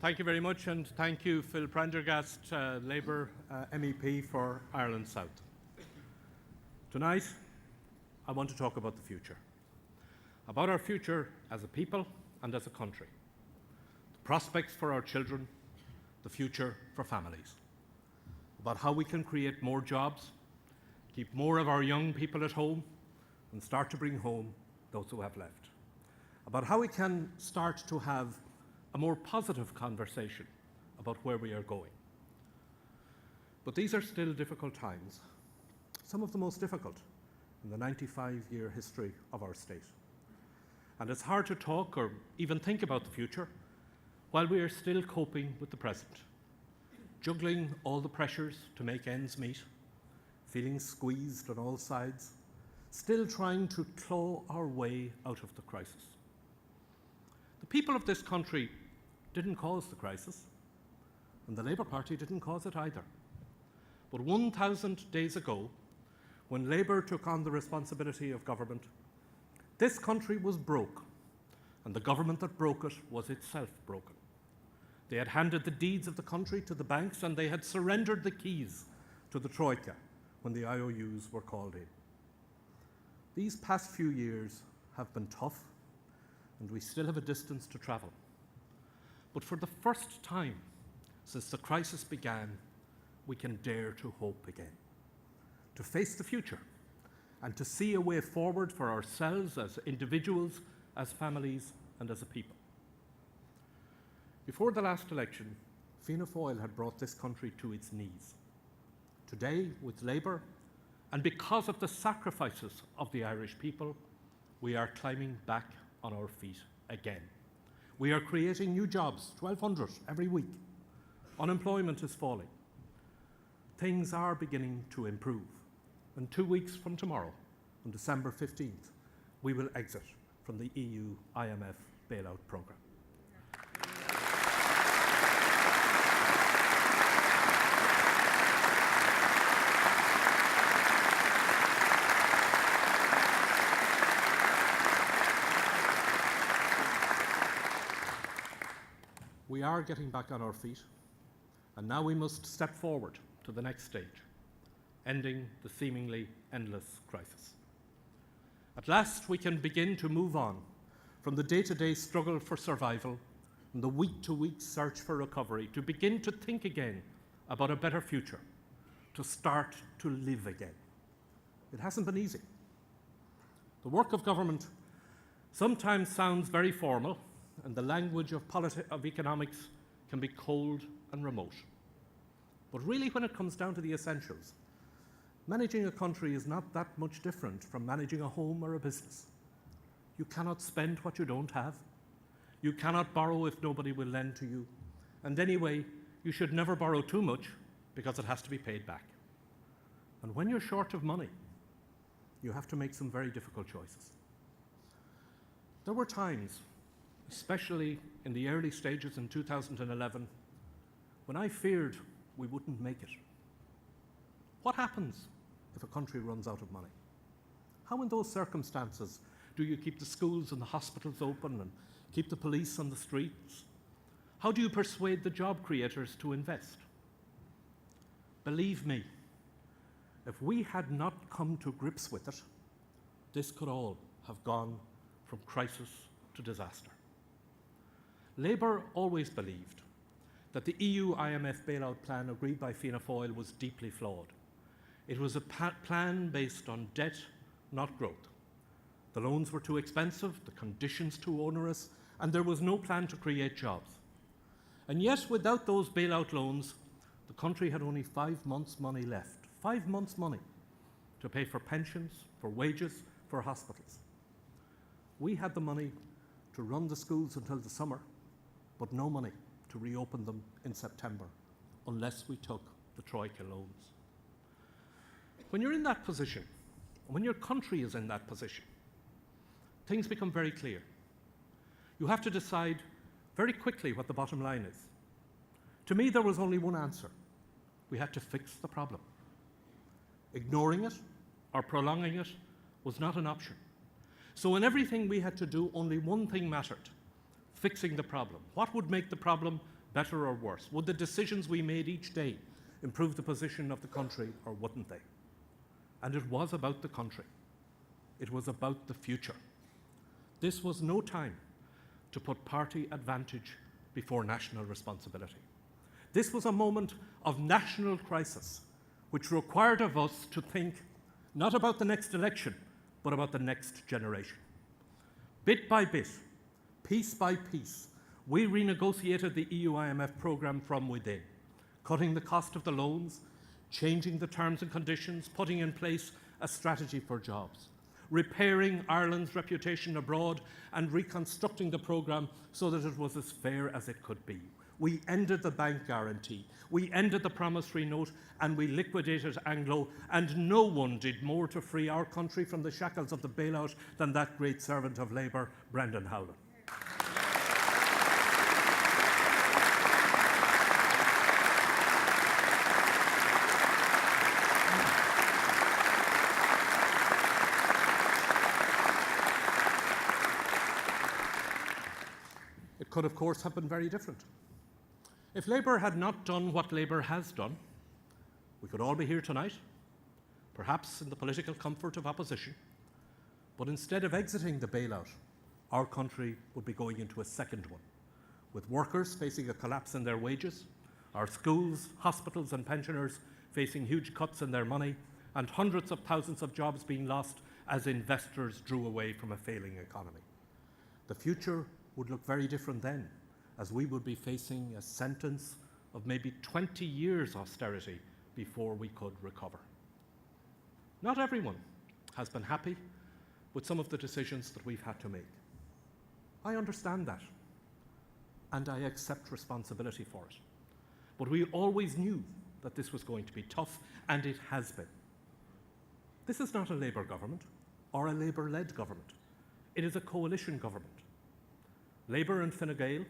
Thank you very much, and thank you, Phil Prendergast, Labour MEP for Ireland South. Tonight, I want to talk about the future. About our future as a people and as a country. The prospects for our children, the future for families. About how we can create more jobs, keep more of our young people at home, and start to bring home those who have left. About how we can start to have a more positive conversation about where we are going. But these are still difficult times, some of the most difficult in the 95-year history of our state. And it's hard to talk or even think about the future while we are still coping with the present, juggling all the pressures to make ends meet, feeling squeezed on all sides, still trying to claw our way out of the crisis. The people of this country didn't cause the crisis, and the Labour Party didn't cause it either. But 1,000 days ago, when Labour took on the responsibility of government, this country was broke, and the government that broke it was itself broken. They had handed the deeds of the country to the banks, and they had surrendered the keys to the Troika when the IOUs were called in. These past few years have been tough, and we still have a distance to travel. But for the first time since the crisis began, we can dare to hope again, to face the future, and to see a way forward for ourselves as individuals, as families, and as a people. Before the last election, Fianna Fáil had brought this country to its knees. Today, with Labour, and because of the sacrifices of the Irish people, we are climbing back on our feet again. We are creating new jobs, 1,200 every week. Unemployment is falling. Things are beginning to improve. And 2 weeks from tomorrow, on December 15th, we will exit from the EU-IMF bailout programme. We are getting back on our feet, and now we must step forward to the next stage, ending the seemingly endless crisis. At last, we can begin to move on from the day-to-day struggle for survival and the week-to-week search for recovery, to begin to think again about a better future, to start to live again. It hasn't been easy. The work of government sometimes sounds very formal, and the language of economics can be cold and remote. But really, when it comes down to the essentials, managing a country is not that much different from managing a home or a business. You cannot spend what you don't have. You cannot borrow if nobody will lend to you. And anyway, you should never borrow too much because it has to be paid back. And when you're short of money, you have to make some very difficult choices. There were times, especially in the early stages in 2011, when I feared we wouldn't make it. What happens if a country runs out of money? How in those circumstances do you keep the schools and the hospitals open and keep the police on the streets? How do you persuade the job creators to invest? Believe me, if we had not come to grips with it, this could all have gone from crisis to disaster. Labour always believed that the EU-IMF bailout plan agreed by Fianna Fáil was deeply flawed. It was a plan based on debt, not growth. The loans were too expensive, the conditions too onerous, and there was no plan to create jobs. And yet, without those bailout loans, the country had only 5 months' money left. 5 months' money to pay for pensions, for wages, for hospitals. We had the money to run the schools until the summer, but no money to reopen them in September, unless we took the Troika loans. When you're in that position, when your country is in that position, things become very clear. You have to decide very quickly what the bottom line is. To me, there was only one answer. We had to fix the problem. Ignoring it or prolonging it was not an option. So in everything we had to do, only one thing mattered: fixing the problem. What would make the problem better or worse? Would the decisions we made each day improve the position of the country, or wouldn't they? And it was about the country. It was about the future. This was no time to put party advantage before national responsibility. This was a moment of national crisis, which required of us to think not about the next election, but about the next generation. Bit by bit, piece by piece, we renegotiated the EU-IMF programme from within, cutting the cost of the loans, changing the terms and conditions, putting in place a strategy for jobs, repairing Ireland's reputation abroad and reconstructing the programme so that it was as fair as it could be. We ended the bank guarantee, we ended the promissory note, and we liquidated Anglo, and no one did more to free our country from the shackles of the bailout than that great servant of Labour, Brendan Howlin. It could, of course, have been very different. If Labour had not done what Labour has done, we could all be here tonight, perhaps in the political comfort of opposition, but instead of exiting the bailout, our country would be going into a second one, with workers facing a collapse in their wages, our schools, hospitals and pensioners facing huge cuts in their money, and hundreds of thousands of jobs being lost as investors drew away from a failing economy. The future would look very different then, as we would be facing a sentence of maybe 20 years austerity before we could recover. Not everyone has been happy with some of the decisions that we've had to make. I understand that, and I accept responsibility for it. But we always knew that this was going to be tough, and it has been. This is not a Labour government or a Labour-led government. It is a coalition government. Labour and Fine Gael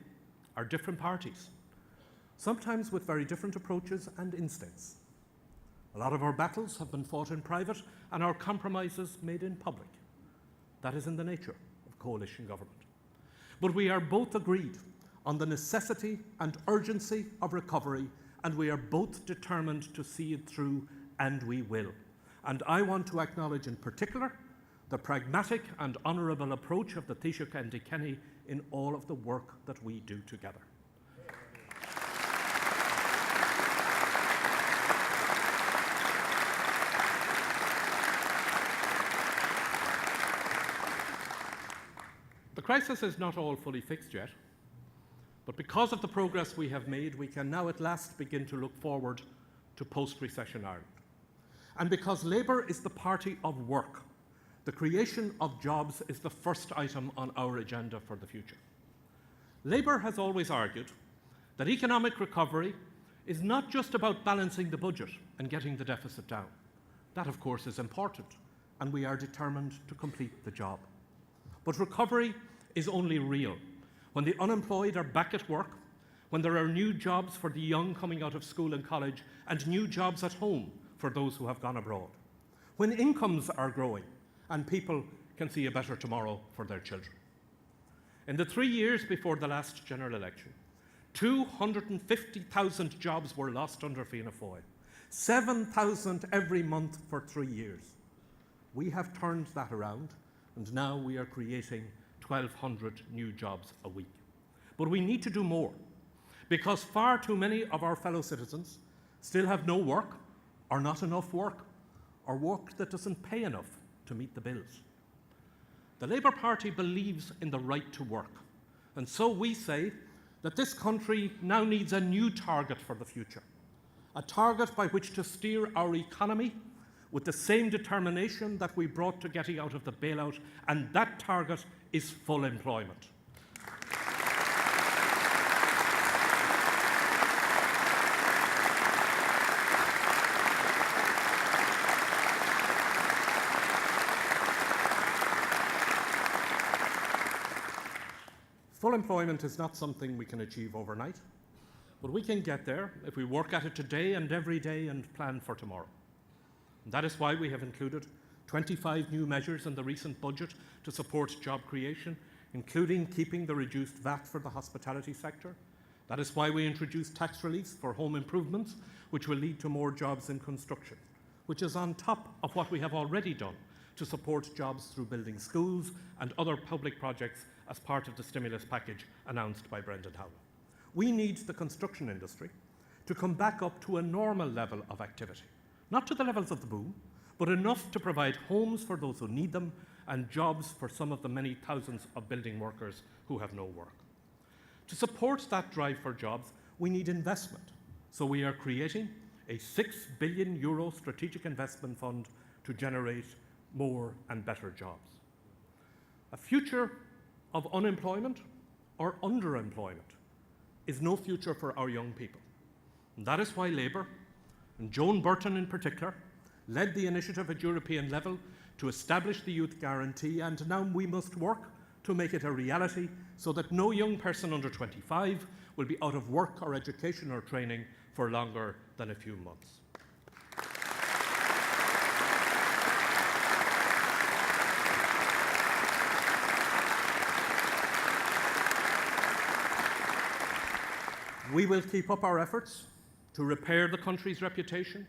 are different parties, sometimes with very different approaches and instincts. A lot of our battles have been fought in private and our compromises made in public. That is in the nature of coalition government. But we are both agreed on the necessity and urgency of recovery, and we are both determined to see it through, and we will. And I want to acknowledge in particular the pragmatic and honourable approach of the Taoiseach and Kenny in all of the work that we do together. The crisis is not all fully fixed yet, but because of the progress we have made, we can now at last begin to look forward to post-recession Ireland. And because Labour is the party of work, the creation of jobs is the first item on our agenda for the future. Labour has always argued that economic recovery is not just about balancing the budget and getting the deficit down. That, of course, is important, and we are determined to complete the job. But recovery is only real when the unemployed are back at work, when there are new jobs for the young coming out of school and college, and new jobs at home for those who have gone abroad, when incomes are growing, and people can see a better tomorrow for their children. In the 3 years before the last general election, 250,000 jobs were lost under Fianna Fáil, 7,000 every month for 3 years. We have turned that around, and now we are creating 1,200 new jobs a week. But we need to do more, because far too many of our fellow citizens still have no work, or not enough work, or work that doesn't pay enough to meet the bills. The Labour Party believes in the right to work, and so we say that this country now needs a new target for the future, a target by which to steer our economy with the same determination that we brought to getting out of the bailout, and that target is full employment. Full employment is not something we can achieve overnight, but we can get there if we work at it today and every day and plan for tomorrow. And that is why we have included 25 new measures in the recent budget to support job creation, including keeping the reduced VAT for the hospitality sector, That is why we introduced tax relief for home improvements, which will lead to more jobs in construction, which is on top of what we have already done to support jobs through building schools and other public projects as part of the stimulus package announced by Brendan Howell. We need the construction industry to come back up to a normal level of activity, not to the levels of the boom, but enough to provide homes for those who need them and jobs for some of the many thousands of building workers who have no work. To support that drive for jobs, we need investment. So we are creating a €6 billion strategic investment fund to generate more and better jobs. A future of unemployment or underemployment is no future for our young people. And that is why Labour, and Joan Burton in particular, led the initiative at European level to establish the Youth Guarantee, and now we must work to make it a reality so that no young person under 25 will be out of work or education or training for longer than a few months. We will keep up our efforts to repair the country's reputation,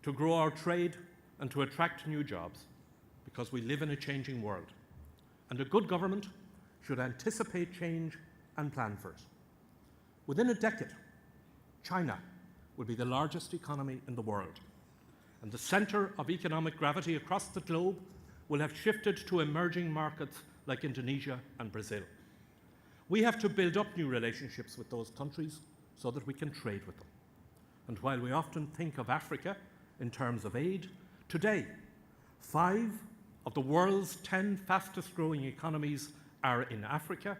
to grow our trade, and to attract new jobs, because we live in a changing world. And a good government should anticipate change and plan for it. Within a decade, China will be the largest economy in the world, and the centre of economic gravity across the globe will have shifted to emerging markets like Indonesia and Brazil. We have to build up new relationships with those countries so that we can trade with them. And while we often think of Africa in terms of aid, today, 5 of the world's 10 fastest growing economies are in Africa,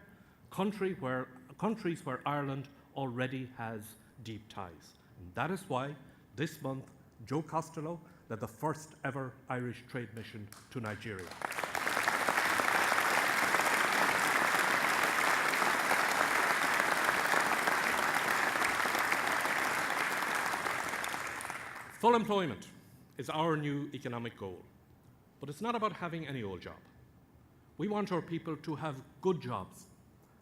countries where Ireland already has deep ties. And that is why this month, Joe Costello led the first ever Irish trade mission to Nigeria. Full employment is our new economic goal, but it's not about having any old job. We want our people to have good jobs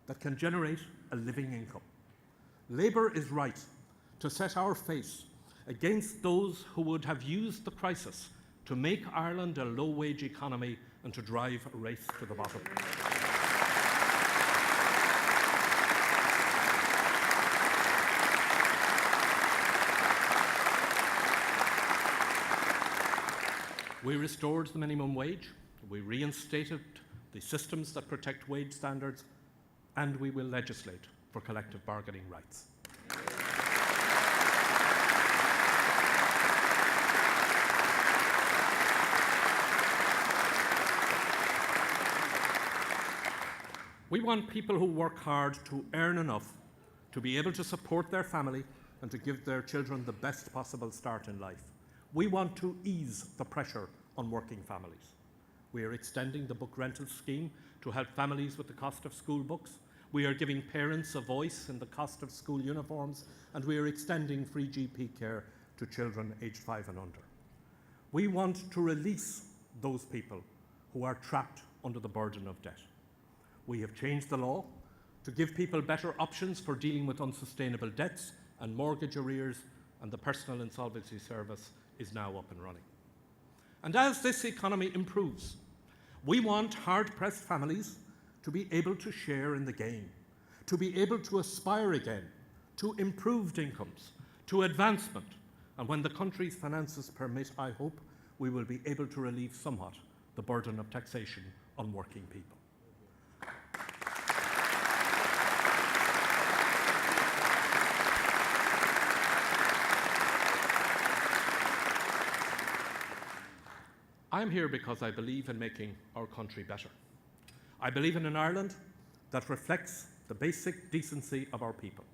that can generate a living income. Labour is right to set our face against those who would have used the crisis to make Ireland a low-wage economy and to drive a race to the bottom. We restored the minimum wage, we reinstated the systems that protect wage standards, and we will legislate for collective bargaining rights. We want people who work hard to earn enough to be able to support their family and to give their children the best possible start in life. We want to ease the pressure on working families. We are extending the book rental scheme to help families with the cost of school books. We are giving parents a voice in the cost of school uniforms, and we are extending free GP care to children aged 5 and under. We want to release those people who are trapped under the burden of debt. We have changed the law to give people better options for dealing with unsustainable debts and mortgage arrears, and the Personal Insolvency Service is now up and running. And as this economy improves, we want hard-pressed families to be able to share in the gain, to be able to aspire again to improved incomes, to advancement, and when the country's finances permit, I hope, we will be able to relieve somewhat the burden of taxation on working people. I'm here because I believe in making our country better. I believe in an Ireland that reflects the basic decency of our people.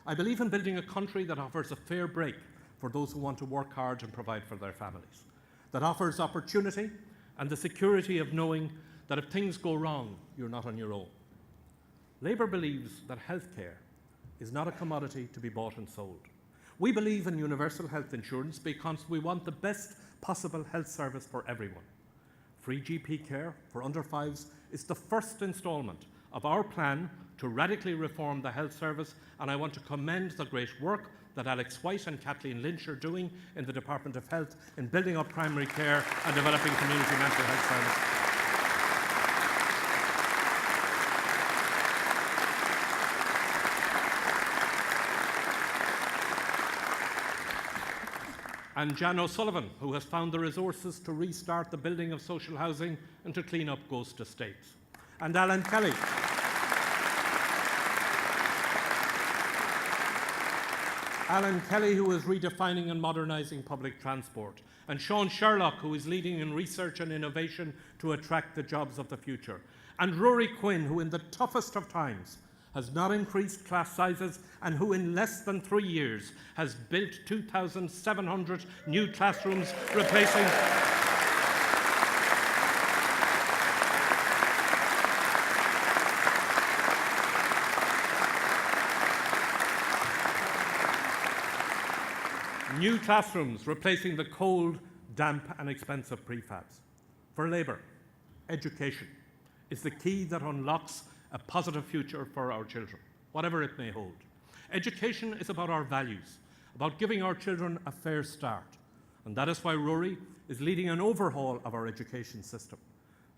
I believe in building a country that offers a fair break for those who want to work hard and provide for their families, that offers opportunity and the security of knowing that if things go wrong, you're not on your own. Labour believes that healthcare is not a commodity to be bought and sold. We believe in universal health insurance because we want the best possible health service for everyone. Free GP care for under 5s is the first instalment of our plan to radically reform the health service, and I want to commend the great work that Alex White and Kathleen Lynch are doing in the Department of Health in building up primary care and developing community mental health services. And Jan O'Sullivan, who has found the resources to restart the building of social housing and to clean up ghost estates. And Alan Kelly. Alan Kelly, who is redefining and modernising public transport. And Sean Sherlock, who is leading in research and innovation to attract the jobs of the future. And Rory Quinn, who in the toughest of times has not increased class sizes and who in less than 3 years has built 2,700 new classrooms, replacing the cold, damp and expensive prefabs. For Labour, education is the key that unlocks a positive future for our children, whatever it may hold. Education is about our values, about giving our children a fair start. And that is why Rory is leading an overhaul of our education system,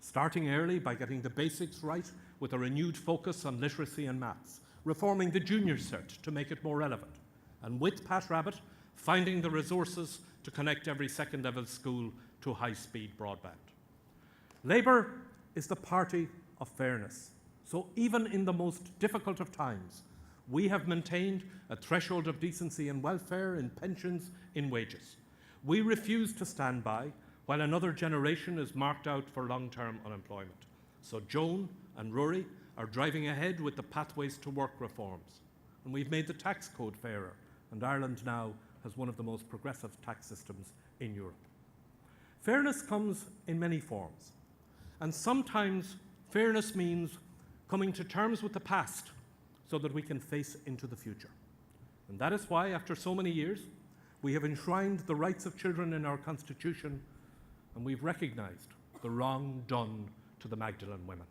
starting early by getting the basics right with a renewed focus on literacy and maths, reforming the junior cert to make it more relevant, and with Pat Rabbit, finding the resources to connect every second-level school to high-speed broadband. Labour is the party of fairness. So even in the most difficult of times, we have maintained a threshold of decency in welfare, in pensions, in wages. We refuse to stand by while another generation is marked out for long-term unemployment. So Joan and Rory are driving ahead with the Pathways to Work reforms. And we've made the tax code fairer, and Ireland now has one of the most progressive tax systems in Europe. Fairness comes in many forms, and sometimes fairness means coming to terms with the past so that we can face into the future. And that is why, after so many years, we have enshrined the rights of children in our Constitution, and we've recognised the wrong done to the Magdalene women.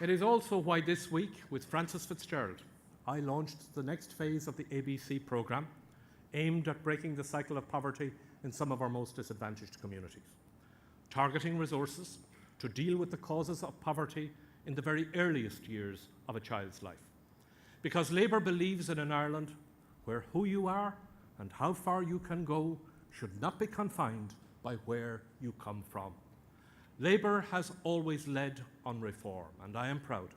It is also why this week, with Frances Fitzgerald, I launched the next phase of the ABC programme, aimed at breaking the cycle of poverty in some of our most disadvantaged communities, targeting resources to deal with the causes of poverty in the very earliest years of a child's life. Because Labour believes in an Ireland where who you are and how far you can go should not be confined by where you come from. Labour has always led on reform, and I am proud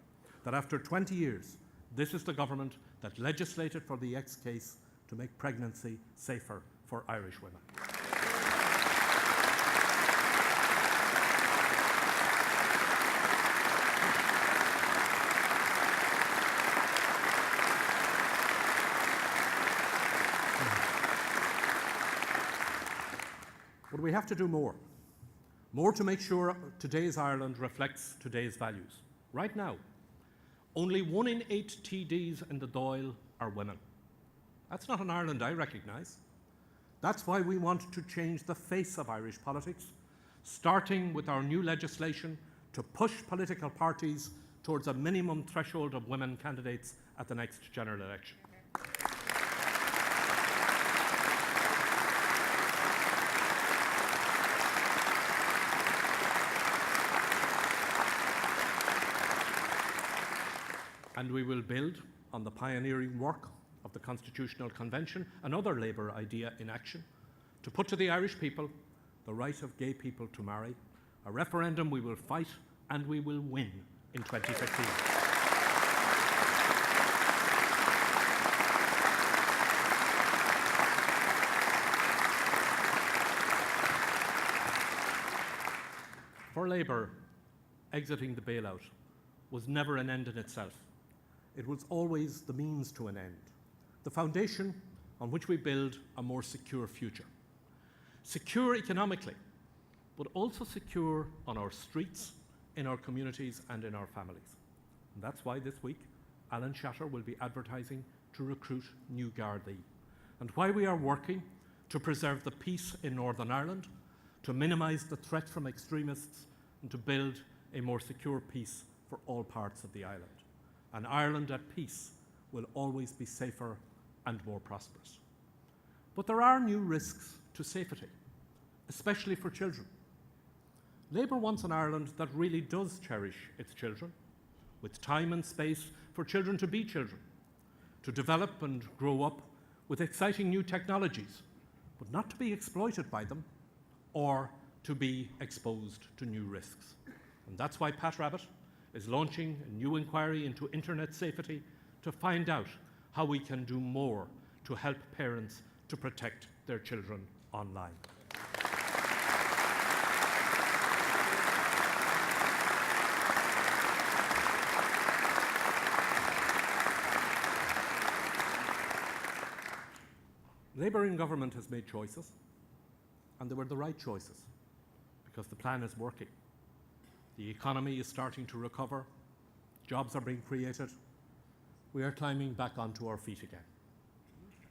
that after 20 years, this is the government that legislated for the X case to make pregnancy safer for Irish women. But we have to do more. More to make sure today's Ireland reflects today's values. Right now, only 1 in 8 TDs in the Dáil are women. That's not an Ireland I recognise. That's why we want to change the face of Irish politics, starting with our new legislation to push political parties towards a minimum threshold of women candidates at the next general election. And we will build on the pioneering work of the Constitutional Convention, another Labour idea in action, to put to the Irish people the right of gay people to marry, a referendum we will fight and we will win in 2015. For Labour, exiting the bailout was never an end in itself. It was always the means to an end, the foundation on which we build a more secure future. Secure economically, but also secure on our streets, in our communities and in our families. And that's why this week, Alan Shatter will be advertising to recruit new Gardaí, and why we are working to preserve the peace in Northern Ireland, to minimise the threat from extremists, and to build a more secure peace for all parts of the island. An Ireland at peace will always be safer and more prosperous. But there are new risks to safety, especially for children. Labour wants an Ireland that really does cherish its children, with time and space for children to be children, to develop and grow up with exciting new technologies, but not to be exploited by them or to be exposed to new risks. And that's why Pat Rabbitte is launching a new inquiry into internet safety to find out how we can do more to help parents to protect their children online. Labour in government has made choices, and they were the right choices, because the plan is working. The economy is starting to recover, jobs are being created, we are climbing back onto our feet again.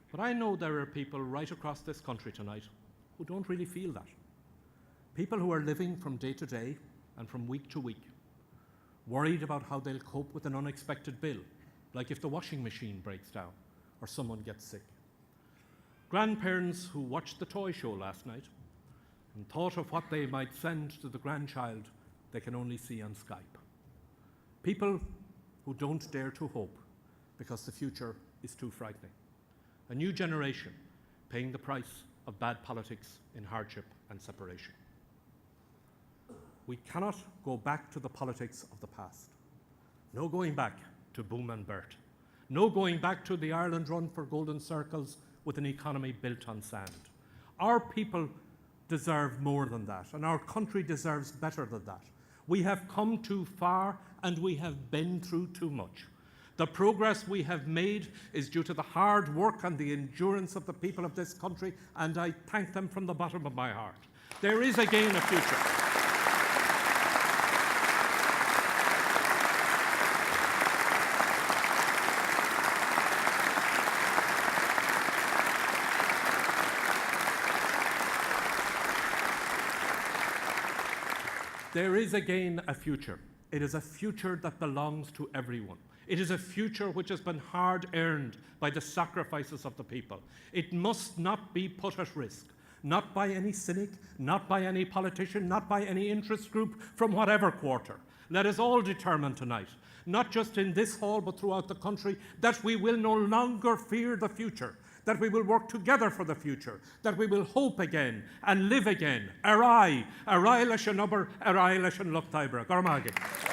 But I know there are people right across this country tonight who don't really feel that. People who are living from day to day and from week to week, worried about how they'll cope with an unexpected bill, like if the washing machine breaks down or someone gets sick. Grandparents who watched the toy show last night and thought of what they might send to the grandchild they can only see on Skype. People who don't dare to hope because the future is too frightening. A new generation paying the price of bad politics in hardship and separation. We cannot go back to the politics of the past. No going back to Boom and Bert. No going back to the Ireland run for golden circles with an economy built on sand. Our people deserve more than that, and our country deserves better than that. We have come too far, and we have been through too much. The progress we have made is due to the hard work and the endurance of the people of this country, and I thank them from the bottom of my heart. There is again a future. There is again a future. It is a future that belongs to everyone. It is a future which has been hard-earned by the sacrifices of the people. It must not be put at risk, not by any cynic, not by any politician, not by any interest group from whatever quarter. Let us all determine tonight, not just in this hall but throughout the country, that we will no longer fear the future, that we will work together for the future, that we will hope again and live again. Arai leis an obair, arai leis an lucht oibre. Gormagin.